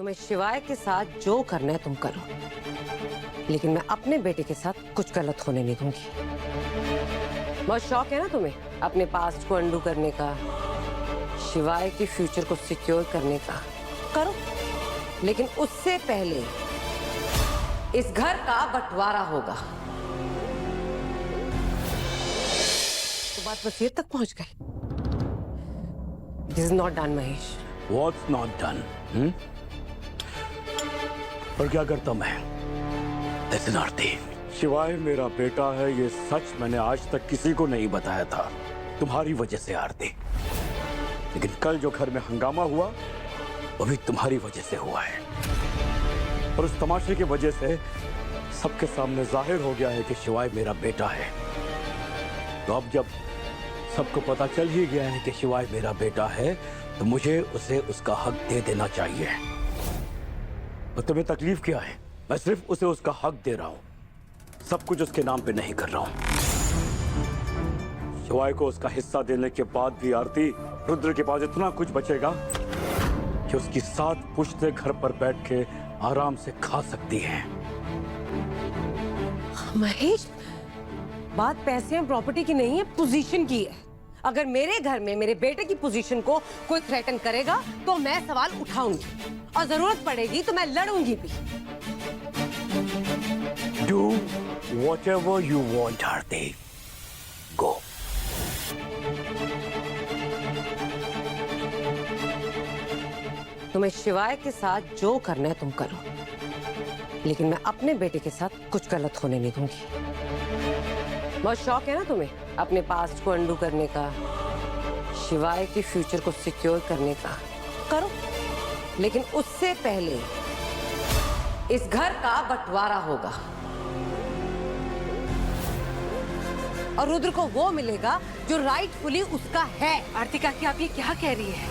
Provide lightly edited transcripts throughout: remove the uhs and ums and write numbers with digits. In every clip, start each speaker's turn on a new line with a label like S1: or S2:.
S1: तुम्हें शिवाय के साथ जो करना है तुम करो, लेकिन मैं अपने बेटे के साथ कुछ गलत होने नहीं दूंगी। बहुत शौक है ना तुम्हें अपने पास्ट को अंडू करने का, शिवाय के फ्यूचर को सिक्योर करने का, करो। लेकिन उससे पहले इस घर का बंटवारा होगा। तो बात वसीयत तक पहुंच गई। This is not done Mahesh.
S2: What's not done? और क्या करता मैं? Listen आरती, शिवाय मेरा बेटा है, ये सच मैंने आज तक किसी को नहीं बताया था, तुम्हारी वजह से आरती। लेकिन कल जो घर में हंगामा हुआ वो भी तुम्हारी वजह से हुआ है, और उस तमाशे की वजह से सबके सामने जाहिर हो गया है कि शिवाय मेरा बेटा है। तो अब जब सबको पता चल ही गया है कि शिवाय मेरा बेटा है, तो मुझे उसे उसका हक दे देना चाहिए। और तुम्हें तकलीफ क्या है? मैं सिर्फ उसे उसका हक दे रहा हूं, सब कुछ उसके नाम पे नहीं कर रहा हूं। शिवाय को उसका हिस्सा देने के बाद भी आरती, रुद्र के पास इतना कुछ बचेगा कि उसकी 7 पुश्तें घर पर बैठ के आराम से खा सकती हैं।
S1: महेश, बात पैसे और प्रॉपर्टी की नहीं है, पोजीशन की है। अगर मेरे घर में मेरे बेटे की पोजीशन को कोई थ्रेटन करेगा तो मैं सवाल उठाऊंगी, और जरूरत पड़ेगी तो मैं लड़ूंगी भी।
S2: Do whatever you want, Aarti. Go.
S1: तुम्हें शिवाय के साथ जो करना है तुम करो, लेकिन मैं अपने बेटे के साथ कुछ गलत होने नहीं दूंगी। बहुत शौक है ना तुम्हें अपने पास्ट को अंडू करने का, शिवाय के फ्यूचर को सिक्योर करने का, करो। लेकिन उससे पहले इस घर का बंटवारा होगा, और रुद्र को वो मिलेगा जो राइटफुली उसका है।
S3: आर्तिका की आप ये क्या कह रही है?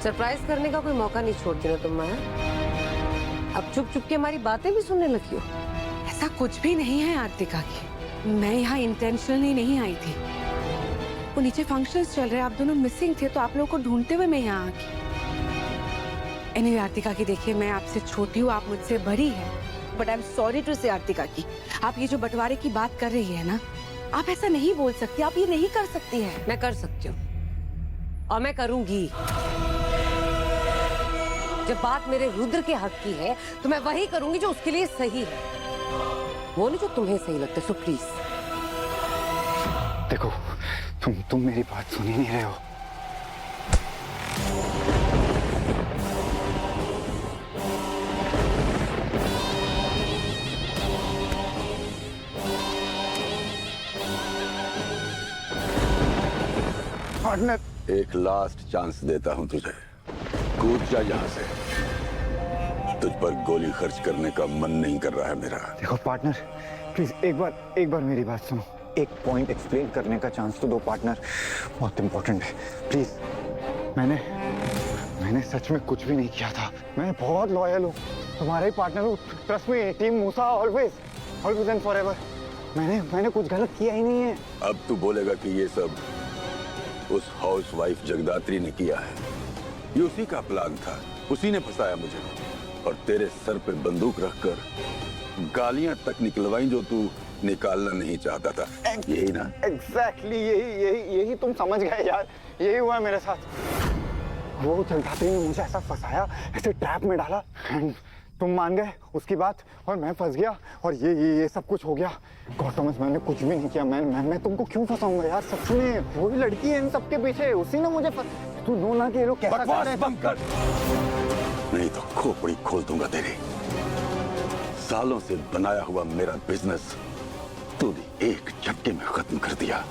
S1: सरप्राइज करने का कोई मौका नहीं छोड़ती ना तुम माया। अब चुप चुप के हमारी बातें भी सुनने लगी हो।
S3: ऐसा कुछ भी नहीं है आर्तिका की, मैं यहाँ इंटेंशनली नहीं आई थी। वो नीचे फंक्शंस चल रहे हैं, आप दोनों मिसिंग थे, तो आप लोगों को ढूंढते हुए मैं यहाँ आ गई। एनीवे आर्तिका की, देखिए मैं आपसे छोटी हूँ, आप मुझसे बड़ी है, but I am sorry to say Artika की, आप ये जो बंटवारे की बात कर रही है ना, आप ऐसा नहीं बोल सकती, आप ये नहीं कर सकती है।
S1: मैं कर सकती हूँ और मैं करूंगी। जब बात मेरे रुद्र के हक की है तो मैं वही करूंगी जो उसके लिए सही है, वो नहीं जो तुम्हें सही लगता। सो प्लीज
S4: देखो, तुम मेरी बात सुन ही नहीं रहे हो। पार्टनर,
S5: एक लास्ट चांस देता हूं तुझे, कूद जा यहाँ से। तुझ पर गोली खर्च करने का मन नहीं कर रहा है मेरा।
S4: देखो पार्टनर, प्लीज एक बार मेरी बात सुनो। एक पॉइंट एक्सप्लेन करने का चांस तो दो पार्टनर, बहुत इंपॉर्टेंट है प्लीज। मैंने सच में कुछ भी नहीं किया था, मैं बहुत लॉयल हूँ, तुम्हारा ही पार्टनर हूँ। Trust me, team Musa, always and forever. मैंने कुछ गलत किया ही नहीं है।
S5: अब तू बोलेगा कि ये सब उस हाउसवाइफ जगदात्री ने किया है, ये उसी का प्लान था, उसी ने फंसाया मुझे, और तेरे सर पे बंदूक रखकर गालियां तक निकलवाई जो तू निकालना नहीं चाहता था। यही ना?
S4: एग्जैक्टली यही तुम समझ गए यार, यही हुआ मेरे साथ। वो जगदात्री ने मुझे ऐसा फंसाया, ऐसे ट्रैप में डाला, एंड तुम मान गए उसकी बात, और मैं फंस गया, और ये सब कुछ हो गया। गॉड टॉमस, मैंने कुछ भी नहीं किया। मैं तुमको क्यों फंसाऊंगा यार? सच में वही लड़की है इन सबके पीछे, उसी ने मुझे तू नो ना कि ये लोग कैसा कर रहे हैं।
S5: बंद कर, नहीं तो खोपड़ी खोल दूंगा तेरी। सालों से बनाया हुआ मेरा बिजनेस तूने एक झटके में खत्म कर दिया।